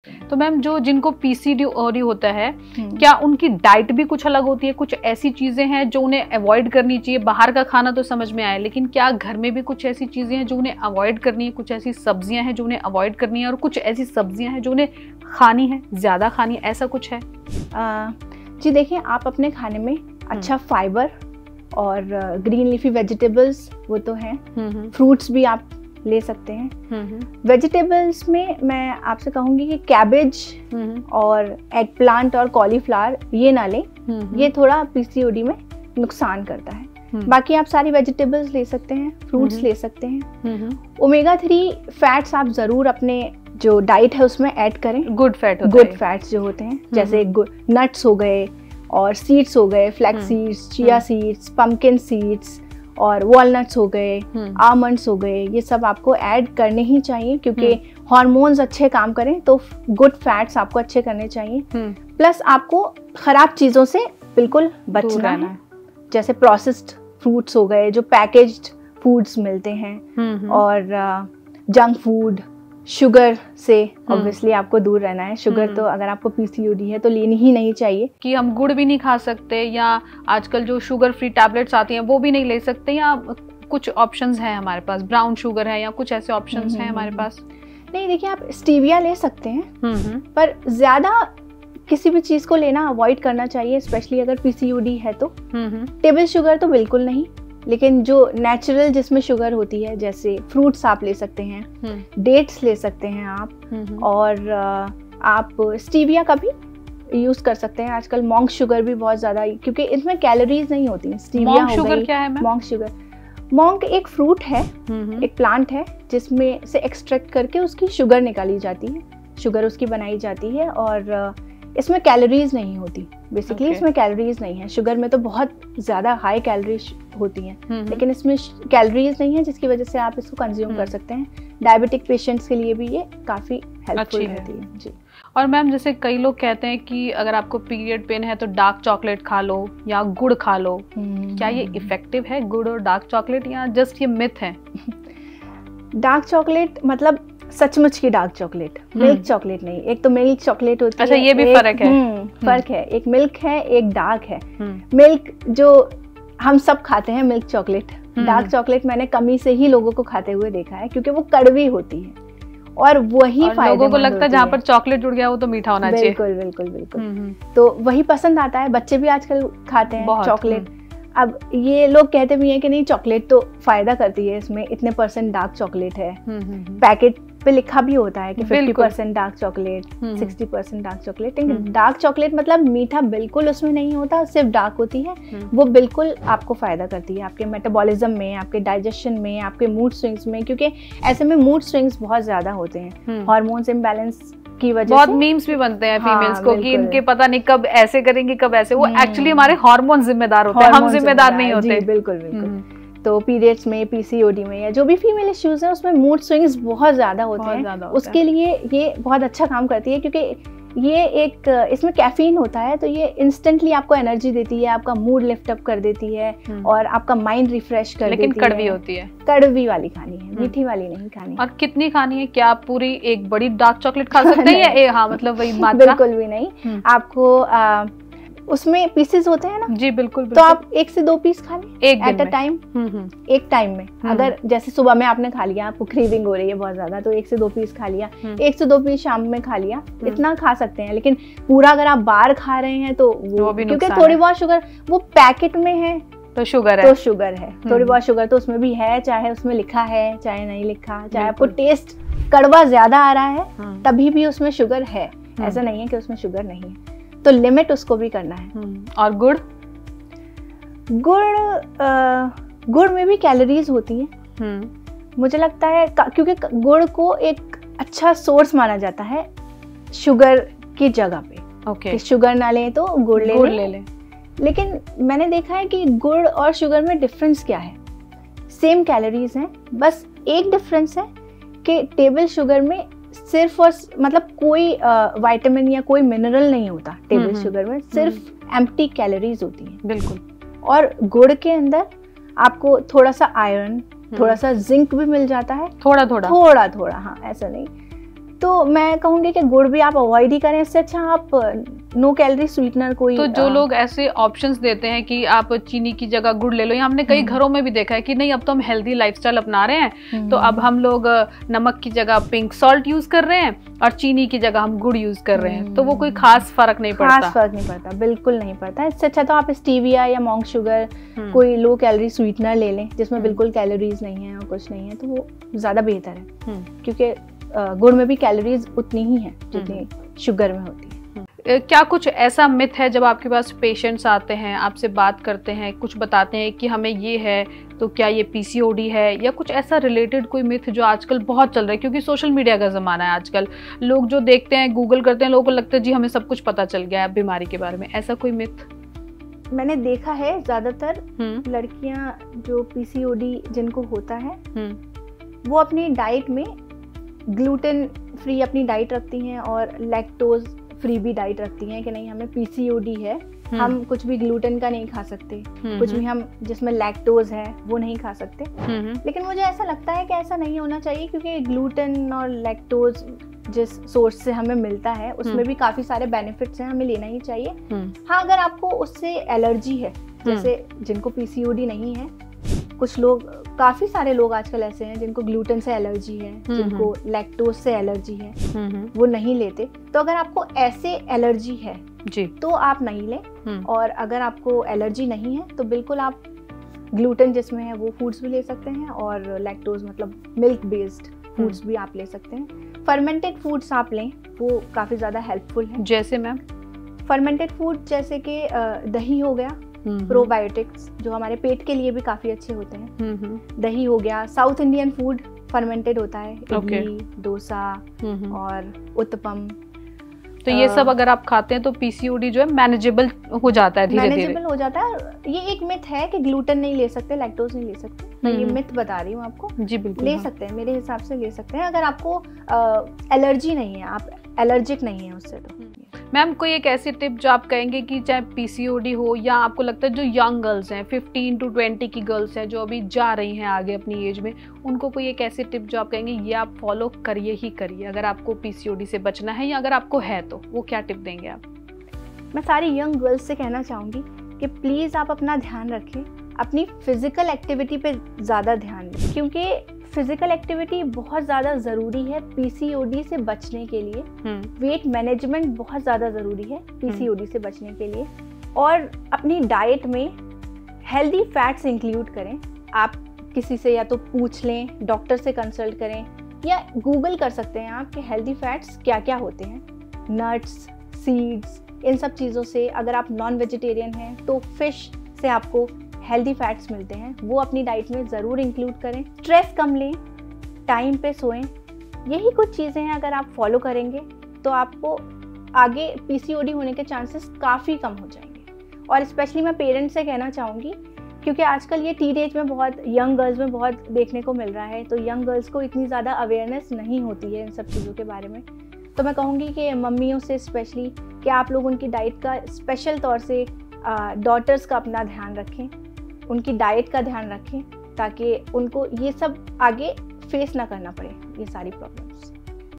तो मैम जो जिनको पीसीओडी होता है, क्या उनकी डाइट भी कुछ अलग होती है? कुछ ऐसी चीजें हैं जो उन्हें अवॉइड करनी चाहिए? बाहर का खाना तो समझ में आया, लेकिन क्या घर में भी कुछ ऐसी चीजें हैं जो उन्हें अवॉइड करनी है? कुछ ऐसी सब्जियां हैं जो उन्हें अवॉइड करनी है और कुछ ऐसी सब्जियां हैं जो उन्हें खानी है, ज्यादा खानी है, ऐसा कुछ है? जी देखिए, आप अपने खाने में अच्छा फाइबर और ग्रीन लीफी वेजिटेबल्स वो तो हैं, फ्रूट्स भी आप ले सकते हैं। वेजिटेबल्स में मैं आपसे कहूँगी कि कैबेज और एग प्लांट और कॉलीफ्लावर ये ना लें, ये थोड़ा पीसीओडी में नुकसान करता है। बाकी आप सारी वेजिटेबल्स ले सकते हैं, फ्रूट्स ले सकते हैं। ओमेगा 3 फैट्स आप ज़रूर अपने जो डाइट है उसमें ऐड करें। गुड फैट्स जो होते हैं, जैसे नट्स हो गए और सीड्स हो गए, flax seeds, chia seeds, pumpkin seeds और वॉलनट्स हो गए, आमंड्स हो गए, ये सब आपको ऐड करने ही चाहिए क्योंकि हार्मोन्स अच्छे काम करें तो गुड फैट्स आपको अच्छे करने चाहिए। प्लस आपको खराब चीज़ों से बिल्कुल बचना है, जैसे प्रोसेस्ड फ्रूट्स हो गए, जो पैकेज्ड फूड्स मिलते हैं, और जंक फूड, शुगर से ऑब्वियसली आपको दूर रहना है। शुगर तो अगर आपको पीसीओडी है तो लेनी ही नहीं चाहिए। कि हम गुड़ भी नहीं खा सकते, या आजकल जो शुगर फ्री टैबलेट्स आती हैं वो भी नहीं ले सकते, या कुछ ऑप्शंस हैं हमारे पास? ब्राउन शुगर है या कुछ ऐसे ऑप्शंस हैं हमारे पास? नहीं, देखिए आप स्टीविया ले सकते हैं, पर ज़्यादा किसी भी चीज़ को लेना अवॉइड करना चाहिए, स्पेशली अगर पीसीओडी है तो। टेबल शुगर तो बिल्कुल नहीं, लेकिन जो नेचुरल जिसमें शुगर होती है, जैसे फ्रूट्स आप ले सकते हैं, डेट्स ले सकते हैं आप, और आप स्टीविया का भी यूज कर सकते हैं। आजकल मॉन्क शुगर भी बहुत ज़्यादा, क्योंकि इसमें कैलोरीज नहीं होती हैं। स्टीविया हो गई, क्या है मॉन्क शुगर। मॉन्क एक फ्रूट है, एक प्लांट है जिसमें से एक्सट्रैक्ट करके उसकी शुगर निकाली जाती है, शुगर उसकी बनाई जाती है, और इसमें कैलोरीज नहीं होती। बेसिकली इसमें कैलोरीज नहीं है। शुगर में तो बहुत ज़्यादा हाई कैलोरीज होती हैं, लेकिन इसमें कैलोरीज नहीं है, जिसकी वजह से आप इसको कंज्यूम कर सकते हैं। डायबिटिक पेशेंट्स के लिए भी ये काफ़ी हेल्पफुल रहती है जी। और मैम, जैसे कई लोग कहते हैं कि अगर आपको पीरियड पेन है तो डार्क चॉकलेट खा लो या गुड़ खा लो, क्या ये इफेक्टिव है, गुड़ और डार्क चॉकलेट, या जस्ट ये मिथ है? डार्क चॉकलेट मतलब सचमुच की डार्क चॉकलेट, मिल्क चॉकलेट नहीं। एक तो मिल्क चॉकलेट होती है। अच्छा, ये भी फर्क है? फर्क है, एक मिल्क है, एक डार्क है। मिल्क जो हम सब खाते हैं, मिल्क चॉकलेट। डार्क चॉकलेट मैंने कमी से ही लोगों को खाते हुए देखा है, क्योंकि वो कड़वी होती है और वही फायदेमंद लोगों को लगता है जहाँ पर चॉकलेट जुड़ गया वो तो मीठा होना चाहिए। बिल्कुल बिल्कुल बिल्कुल। तो वही पसंद आता है, बच्चे भी आजकल खाते हैं चॉकलेट। अब ये लोग कहते भी हैं कि नहीं, चॉकलेट तो फायदा करती है, इसमें इतने % डार्क चॉकलेट है। पैकेट पे लिखा भी होता है कि 50% डार्क चॉकलेट, 60% डार्क चॉकलेट। लेकिन डार्क चॉकलेट मतलब मीठा बिल्कुल उसमें नहीं होता, सिर्फ डार्क होती है। वो बिल्कुल आपको फायदा करती है आपके मेटाबॉलिज्म में, आपके डाइजेशन में, आपके मूड स्विंग्स में, क्योंकि ऐसे में मूड स्विंग्स बहुत ज्यादा होते हैं हार्मोन्स इम्बैलेंस की वजह बहुत मीम्स भी बनते हैं फीमेल्स को कि इनके पता नहीं कब ऐसे करेंगे कब ऐसे। वो एक्चुअली हमारे हार्मोन जिम्मेदार होते हैं, हम जिम्मेदार नहीं होते। बिल्कुल बिल्कुल। तो पीरियड्स में, पीसीओडी में, या जो भी फीमेल इश्यूज हैं उसमें मूड स्विंग्स बहुत ज़्यादा होते हैं। उसके लिए ये बहुत अच्छा काम करती है, क्योंकि ये एक इसमें कैफीन होता है, तो ये इंस्टेंटली आपको एनर्जी देती है, आपका मूड लिफ्ट अप कर देती है और आपका माइंड रिफ्रेश कर देती है। लेकिन कड़वी होती है। कड़वी वाली खानी है, मीठी वाली नहीं खानी। और कितनी खानी है? क्या आप पूरी एक बड़ी डार्क चॉकलेट खा सकते हैं या हाँ मतलब वही मात्रा? बिल्कुल भी नहीं। आपको उसमें पीसेस होते हैं ना जी, बिल्कुल। तो आप 1 से 2 पीस खा लें एट अ टाइम, एक टाइम में। अगर जैसे सुबह में आपने खा लिया, आपको क्रेविंग हो रही है बहुत ज्यादा, तो 1 से 2 पीस खा लिया, 1 से 2 पीस शाम में खा लिया, इतना खा सकते हैं। लेकिन पूरा अगर आप बार खा रहे हैं तो वो क्योंकि थोड़ी बहुत शुगर, वो पैकेट में है तो शुगर है, थोड़ी बहुत शुगर तो उसमें भी है, चाहे उसमें लिखा है चाहे नहीं लिखा, चाहे आपको टेस्ट कड़वा ज्यादा आ रहा है तभी भी उसमें शुगर है। ऐसा नहीं है कि उसमें शुगर नहीं है, तो लिमिट उसको भी करना है। और गुड़ में भी कैलोरीज होती हैं। मुझे लगता है क्योंकि गुड़ को एक अच्छा सोर्स माना जाता है शुगर की जगह पे। कि शुगर ना लें तो गुड़ ले लें। लेकिन मैंने देखा है कि गुड़ और शुगर में डिफरेंस क्या है, सेम कैलोरीज हैं, बस एक डिफरेंस है कि टेबल शुगर में सिर्फ और मतलब कोई विटामिन या कोई मिनरल नहीं होता। टेबल शुगर में सिर्फ एम्प्टी कैलोरीज होती हैं। बिल्कुल। और गुड़ के अंदर आपको थोड़ा सा आयरन, थोड़ा सा जिंक भी मिल जाता है, थोड़ा थोड़ा, हाँ ऐसा नहीं। तो मैं कहूँगी कि गुड़ भी आप अवॉइड ही करें, इससे अच्छा आप नो कैलोरी स्वीटनर कोई। तो जो लोग ऐसे ऑप्शंस देते हैं कि आप चीनी की जगह गुड़ ले लो, या हमने कई घरों में भी देखा है कि नहीं अब तो हम हेल्दी लाइफस्टाइल अपना रहे हैं, तो अब हम लोग नमक की जगह पिंक सॉल्ट यूज कर रहे हैं और चीनी की जगह हम गुड़ यूज कर रहे हैं, तो वो कोई खास फर्क नहीं पड़ता। खास फर्क नहीं पड़ता, बिल्कुल नहीं पड़ता। इससे अच्छा तो आप स्टीविया या मॉन्क शुगर कोई लो कैलोरी स्वीटनर ले लें जिसमें बिल्कुल कैलोरीज नहीं है और कुछ नहीं है, तो वो ज्यादा बेहतर है, क्योंकि गुड़ में भी कैलोरीज उतनी ही है जितनी शुगर में होती है। क्या कुछ ऐसा मिथ है जब आपके पास पेशेंट्स आते हैं, आपसे बात करते हैं, कुछ बताते हैं कि हमें ये है, तो क्या ये पीसीओडी है, या कुछ ऐसा रिलेटेड कोई मिथ जो आजकल बहुत चल रहा है? क्योंकि सोशल मीडिया का ज़माना है आजकल, लोग जो देखते हैं, गूगल करते हैं, लोगों को लगता है जी हमें सब कुछ पता चल गया है बीमारी के बारे में, ऐसा कोई मिथ? मैंने देखा है ज़्यादातर लड़कियां जो पीसीओडी जिनको होता है वो अपनी डाइट में ग्लूटेन फ्री अपनी डाइट रखती हैं और लैक्टोज फ्री भी डाइट रखती हैं कि नहीं हमें पीसीओडी है, हम कुछ भी ग्लूटेन का नहीं खा सकते, कुछ भी हम जिसमें लैक्टोज है वो नहीं खा सकते। लेकिन मुझे ऐसा लगता है कि ऐसा नहीं होना चाहिए, क्योंकि ग्लूटेन और लैक्टोज जिस सोर्स से हमें मिलता है उसमें भी काफी सारे बेनिफिट्स हैं, हमें लेना ही चाहिए। हाँ, अगर आपको उससे एलर्जी है, जैसे जिनको पीसीओडी नहीं है, कुछ लोग, काफी सारे लोग आजकल ऐसे हैं जिनको ग्लूटेन से एलर्जी है, जिनको लैक्टोज से एलर्जी है, वो नहीं लेते। तो अगर आपको ऐसे एलर्जी है जी तो आप नहीं लें, और अगर आपको एलर्जी नहीं है तो बिल्कुल आप ग्लूटेन जिसमें है वो फूड्स भी ले सकते हैं, और लैक्टोज मतलब मिल्क बेस्ड फूड्स भी आप ले सकते हैं। फर्मेंटेड फूड्स आप लें, वो काफी ज्यादा हेल्पफुल है। जैसे मैम फर्मेंटेड फूड जैसे कि दही हो गया, प्रोबायोटिक्स जो हमारे पेट के लिए भी काफी अच्छे होते हैं, दही हो गया। साउथ इंडियन फूड फर्मेंटेड होता है, इडली, डोसा और उत्तपम। तो ये सब अगर आप खाते हैं तो पीसीओडी जो है मैनेजेबल हो जाता है, धीरे धीरे मैनेजेबल हो जाता है। ये एक मिथ है कि ग्लूटेन नहीं ले सकते, लैक्टोज नहीं ले सकते, मैं ये मिथ बता रही हूँ आपको। जी बिल्कुल ले सकते हैं, मेरे हिसाब से ले सकते हैं अगर आपको एलर्जी नहीं है, आप एलर्जिक नहीं है उससे। तो मैम कोई एक ऐसी टिप जो आप कहेंगे कि चाहे पीसीओडी हो, या आपको लगता है जो यंग गर्ल्स हैं 15 to 20 की गर्ल्स हैं जो अभी जा रही हैं आगे अपनी एज में, उनको कोई एक ऐसी टिप जो आप कहेंगे ये आप फॉलो करिए ही करिए अगर आपको पीसीओडी से बचना है, या अगर आपको है तो वो क्या टिप देंगे आप? मैं सारी यंग गर्ल्स से कहना चाहूँगी कि प्लीज़ आप अपना ध्यान रखें, अपनी फिजिकल एक्टिविटी पे ज़्यादा ध्यान दें, क्योंकि फिजिकल एक्टिविटी बहुत ज़्यादा ज़रूरी है पीसीओडी से बचने के लिए। वेट मैनेजमेंट बहुत ज़्यादा ज़रूरी है पीसीओडी से बचने के लिए, और अपनी डाइट में हेल्दी फैट्स इंक्लूड करें। आप किसी से या तो पूछ लें, डॉक्टर से कंसल्ट करें, या गूगल कर सकते हैं आप कि हेल्दी फैट्स क्या क्या होते हैं। नट्स, सीड्स, इन सब चीज़ों से, अगर आप नॉन वेजिटेरियन हैं तो फिश से आपको हेल्दी फैट्स मिलते हैं, वो अपनी डाइट में ज़रूर इंक्लूड करें। स्ट्रेस कम लें, टाइम पे सोएं, यही कुछ चीज़ें हैं अगर आप फॉलो करेंगे तो आपको आगे पीसीओडी होने के चांसेस काफ़ी कम हो जाएंगे। और स्पेशली मैं पेरेंट्स से कहना चाहूँगी, क्योंकि आजकल ये टीनेज में बहुत, यंग गर्ल्स में बहुत देखने को मिल रहा है, तो यंग गर्ल्स को इतनी ज़्यादा अवेयरनेस नहीं होती है इन सब चीज़ों के बारे में। तो मैं कहूँगी कि मम्मियों से स्पेशली कि आप लोग उनकी डाइट का स्पेशल तौर से, डॉटर्स का अपना ध्यान रखें, उनकी डाइट का ध्यान रखें, ताकि उनको ये सब आगे फेस ना करना पड़े, ये सारी प्रॉब्लम।